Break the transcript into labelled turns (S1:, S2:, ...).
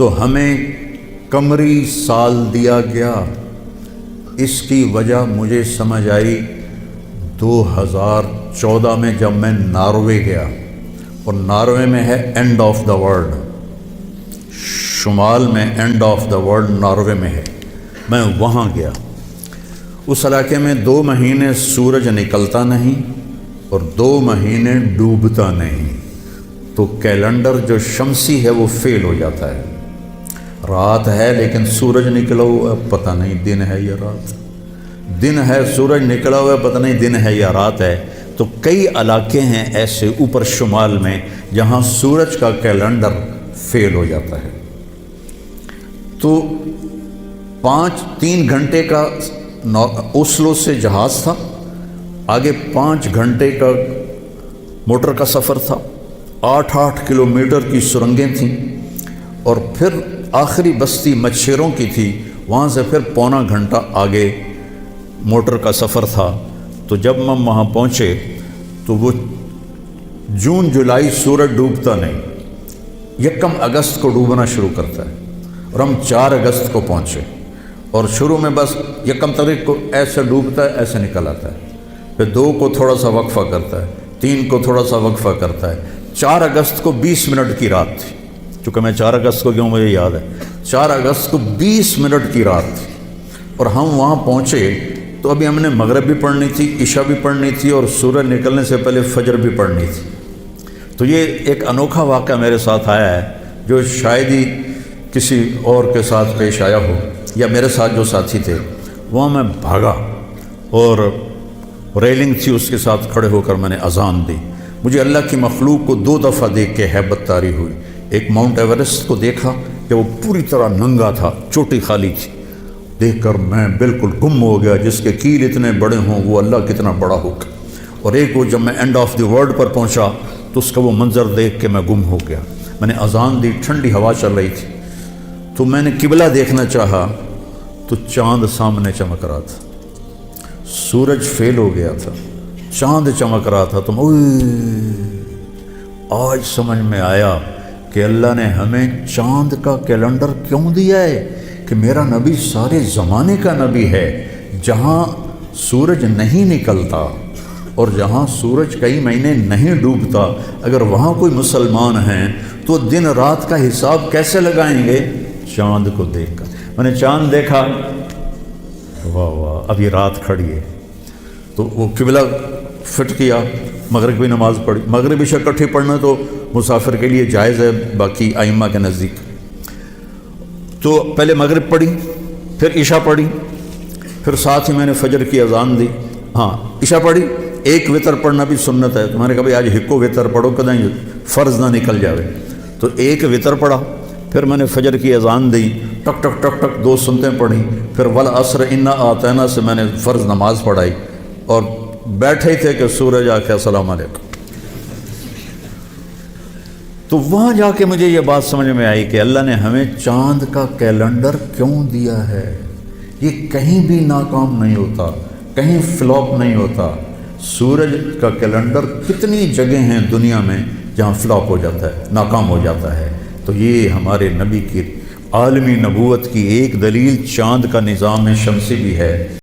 S1: تو ہمیں قمری سال دیا گیا۔ اس کی وجہ مجھے سمجھ آئی 2014 میں جب میں ناروے گیا، اور ناروے میں ہے اینڈ آف دا ورلڈ، شمال میں and of the world Norway میں ہے۔ میں وہاں گیا، اس علاقے میں 2 مہینے سورج نکلتا نہیں اور 2 مہینے ڈوبتا نہیں، تو کیلنڈر جو شمسی ہے وہ فیل ہو جاتا ہے۔ رات ہے لیکن سورج نکلا ہوا ہے، پتہ نہیں دن ہے یا رات، دن ہے سورج نکلا ہوا ہے، پتہ نہیں دن ہے یا رات ہے۔ تو کئی علاقے ہیں ایسے اوپر شمال میں جہاں سورج کا کیلنڈر فیل ہو جاتا ہے۔ تو 3 گھنٹے کا اوسلو سے جہاز تھا، آگے 5 گھنٹے کا موٹر کا سفر تھا، 8 کلومیٹر کی سرنگیں تھیں، اور پھر آخری بستی مچھیروں کی تھی، وہاں سے پھر پونا گھنٹہ آگے موٹر کا سفر تھا۔ تو جب ہم وہاں پہنچے تو وہ جون جولائی سورج ڈوبتا نہیں، 1 اگست کو ڈوبنا شروع کرتا ہے، اور ہم 4 اگست کو پہنچے، اور شروع میں بس 1 تاریخ کو ایسے ڈوبتا ہے، ایسے نکل آتا ہے، پھر 2 کو تھوڑا سا وقفہ کرتا ہے، 3 کو تھوڑا سا وقفہ کرتا ہے۔ 4 اگست کو 20 منٹ کی رات تھی، چونکہ میں 4 اگست کو گیا ہوں مجھے یاد ہے، 4 اگست کو 20 منٹ کی رات تھی، اور ہم وہاں پہنچے تو ابھی ہم نے مغرب بھی پڑھنی تھی، عشاء بھی پڑھنی تھی، اور سورج نکلنے سے پہلے فجر بھی پڑھنی تھی۔ تو یہ ایک انوکھا واقعہ میرے ساتھ آیا ہے جو شاید ہی کسی اور کے ساتھ پیش آیا ہو، یا میرے ساتھ جو ساتھی تھے وہاں میں بھاگا، اور ریلنگ تھی اس کے ساتھ کھڑے ہو کر میں نے اذان دی۔ مجھے اللہ کی مخلوق کو 2 دفعہ دیکھ کے ہیبت طاری ہوئی۔ ایک ماؤنٹ ایورسٹ کو دیکھا کہ وہ پوری طرح ننگا تھا، چوٹی خالی تھی، دیکھ کر میں بالکل گم ہو گیا، جس کے کیل اتنے بڑے ہوں وہ اللہ کتنا بڑا ہوگا۔ اور ایک وہ جب میں اینڈ آف دی ورلڈ پر پہنچا تو اس کا وہ منظر دیکھ کے میں گم ہو گیا۔ میں نے اذان دی، ٹھنڈی ہوا چل رہی تھی، تو میں نے قبلہ دیکھنا چاہا تو چاند سامنے چمک رہا تھا، سورج فیل ہو گیا تھا، چاند چمک رہا تھا۔ تو آج سمجھ میں آیا کہ اللہ نے ہمیں چاند کا کیلنڈر کیوں دیا ہے، کہ میرا نبی سارے زمانے کا نبی ہے۔ جہاں سورج نہیں نکلتا اور جہاں سورج کئی مہینے نہیں ڈوبتا، اگر وہاں کوئی مسلمان ہیں تو دن رات کا حساب کیسے لگائیں گے؟ چاند کو دیکھ کر۔ میں نے چاند دیکھا، واہ واہ، اب یہ رات کھڑی ہے، تو وہ قبلہ فٹ کیا، مغرب کی نماز پڑھی۔ مغرب عشاء اکٹھی پڑھنا تو مسافر کے لیے جائز ہے باقی ائمہ کے نزدیک۔ تو پہلے مغرب پڑھی، پھر عشاء پڑھی، پھر ساتھ ہی میں نے فجر کی اذان دی۔ ہاں، عشاء پڑھی، 1 وتر پڑھنا بھی سنت ہے، تو میں نے کہا بھائی آج 1 وتر پڑھو کہ نہیں فرض نہ نکل جاوے، تو 1 وتر پڑھا۔ پھر میں نے فجر کی اذان دی، ٹک ٹک ٹک ٹک 2 سنتیں پڑھی، پھر والعصر انا اعطینا سے میں نے فرض نماز پڑھائی، اور بیٹھے تھے کہ سورج آ کے السلام علیکم۔ تو وہاں جا کے مجھے یہ بات سمجھ میں آئی کہ اللہ نے ہمیں چاند کا کیلنڈر کیوں دیا ہے۔ یہ کہیں بھی ناکام نہیں ہوتا، کہیں فلاپ نہیں ہوتا۔ سورج کا کیلنڈر کتنی جگہ ہیں دنیا میں جہاں فلاپ ہو جاتا ہے، ناکام ہو جاتا ہے۔ تو یہ ہمارے نبی کی عالمی نبوت کی ایک دلیل چاند کا نظام شمسی بھی ہے۔